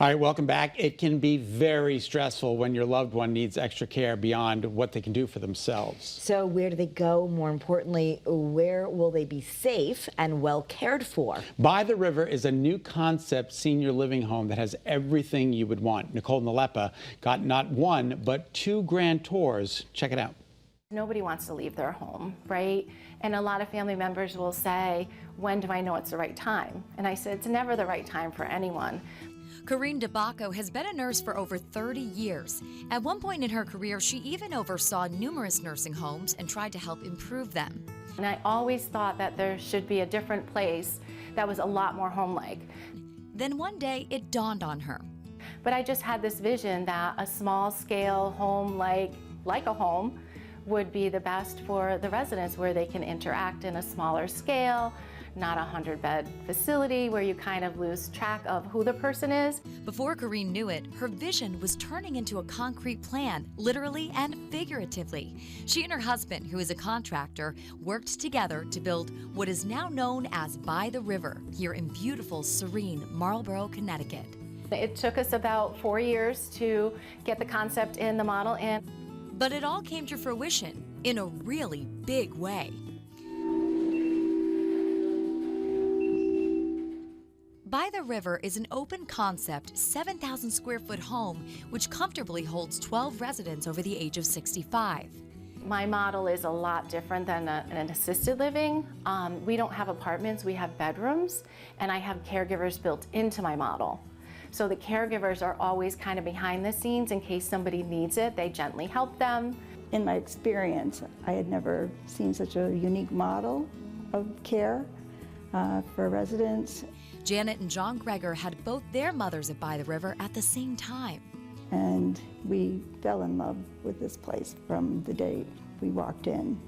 All right, welcome back. It can be very stressful when your loved one needs extra care beyond what they can do for themselves. So where do they go? More importantly, where will they be safe and well cared for? By the River is a new concept senior living home that has everything you would want. Nicole Nalepa got not one, but 2 grand tours. Check it out. Nobody wants to leave their home, right? And a lot of family members will say, when do I know it's the right time? And I said, it's never the right time for anyone. Corinne DeBacco has been a nurse for over 30 years. At one point in her career, she even oversaw numerous nursing homes and tried to help improve them. And I always thought that there should be a different place that was a lot more home-like. Then one day, it dawned on her. But I just had this vision that a small-scale home like a home would be the best for the residents, where they can interact in a smaller scale, not a 100-bed facility where you kind of lose track of who the person is. Before Corinne knew it, her vision was turning into a concrete plan, literally and figuratively. She and her husband, who is a contractor, worked together to build what is now known as By the River, here in beautiful, serene Marlborough, Connecticut. It took us about 4 years to get the concept in, the model in. But it all came to fruition in a really big way. By the River is an open concept, 7,000 square foot home, which comfortably holds 12 residents over the age of 65. My model is a lot different than an assisted living. We don't have apartments, we have bedrooms, and I have caregivers built into my model. So the caregivers are always kind of behind the scenes in case somebody needs it. They gently help them. In my experience, I had never seen such a unique model of care for residents. Janet and John Greger had both their mothers at By the River at the same time. And we fell in love with this place from the day we walked in.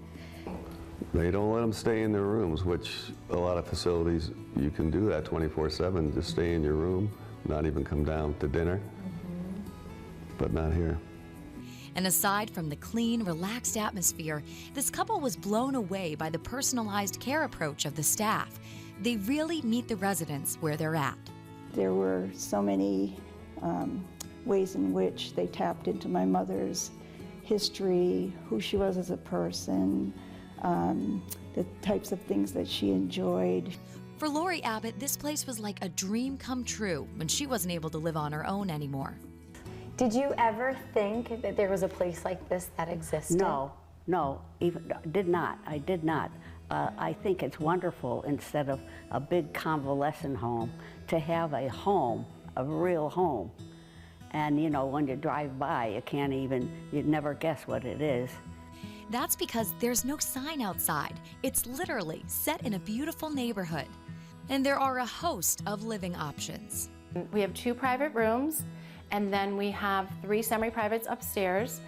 They don't let them stay in their rooms, which a lot of facilities, you can do that 24/7, just stay in your room, not even come down to dinner, but not here. And aside from the clean, relaxed atmosphere, this couple was blown away by the personalized care approach of the staff. They really meet the residents where they're at. There were so many ways in which they tapped into my mother's history, who she was as a person, the types of things that she enjoyed. For Lori Abbott, this place was like a dream come true when she wasn't able to live on her own anymore. Did you ever think that there was a place like this that existed? No, I did not. I think it's wonderful, instead of a big convalescent home, to have a home, a real home. And you know, when you drive by, you'd never guess what it is. That's because there's no sign outside. It's literally set in a beautiful neighborhood. And there are a host of living options. We have 2 private rooms, and then we have 3 semi-privates upstairs,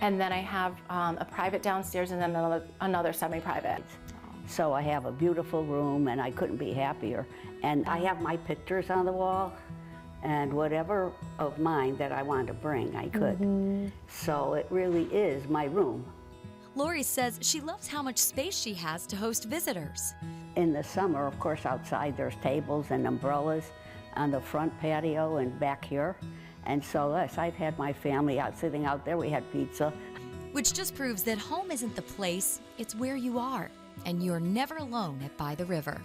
and then I have a private downstairs and then another semi-private. So I have a beautiful room, and I couldn't be happier. And I have my pictures on the wall, and whatever of mine that I wanted to bring, I could. So it really is my room. Lori says she loves how much space she has to host visitors. In the summer, of course, outside there's tables and umbrellas on the front patio and back here. And so yes, I've had my family out sitting out there. We had pizza. Which just proves that home isn't the place, it's where you are. And you're never alone at By the River.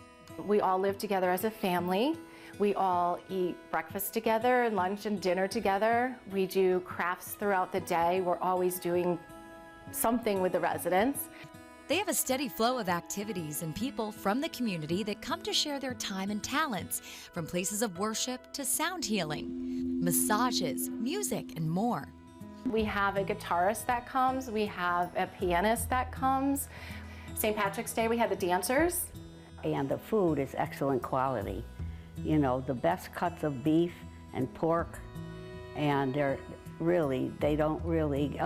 We all live together as a family. We all eat breakfast together, lunch and dinner together. We do crafts throughout the day. We're always doing something with the residents. They have a steady flow of activities and people from the community that come to share their time and talents, from places of worship to sound healing, massages, music, and more. We have a guitarist that comes. We have a pianist that comes. St. Patrick's Day, we had the dancers. And the food is excellent quality. You know, the best cuts of beef and pork, and they don't really,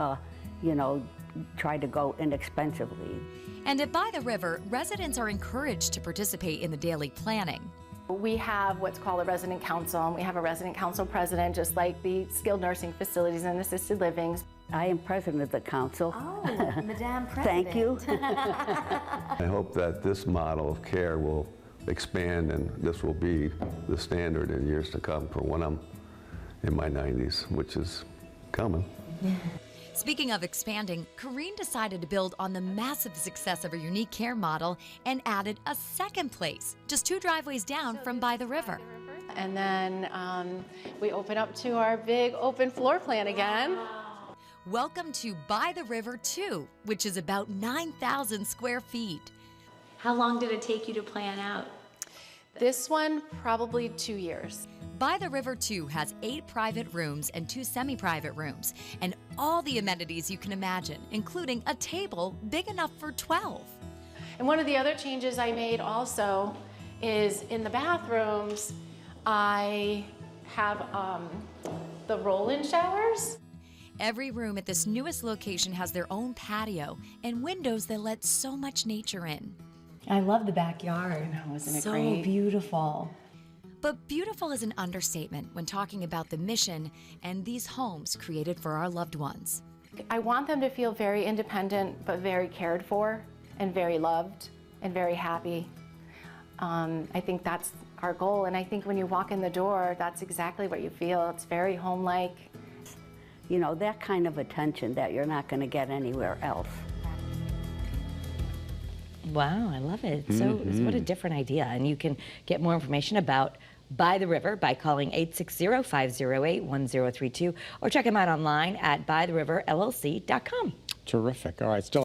try to go inexpensively. And at By the River, residents are encouraged to participate in the daily planning. We have what's called a resident council, and we have a resident council president, just like the skilled nursing facilities and assisted livings. I am president of the council. Oh, Madame President. Thank you. I hope that this model of care will expand, and this will be the standard in years to come for when I'm in my 90s, which is coming. Speaking of expanding, Corrine decided to build on the massive success of her unique care model and added a second place, just 2 driveways down from By the River. And then we open up to our big open floor plan again. Welcome to By the River 2, which is about 9,000 square feet. How long did it take you to plan out? This one, probably 2 years. By the River 2 has 8 private rooms and 2 semi-private rooms, and all the amenities you can imagine, including a table big enough for 12. And one of the other changes I made also is in the bathrooms, I have the roll-in showers. Every room at this newest location has their own patio and windows that let so much nature in. I love the backyard. I know, isn't it so great? beautiful. But beautiful is an understatement when talking about the mission and these homes created for our loved ones. I want them to feel very independent, but very cared for, and very loved, and very happy. I think that's our goal, and I think when you walk in the door, that's exactly what you feel. It's very home-like. You know, that kind of attention that you're not going to get anywhere else. Wow, I love it. So what a different idea. And you can get more information about By the River by calling 860-508-1032 or check them out online at bytheriverllc.com. Terrific. All right, still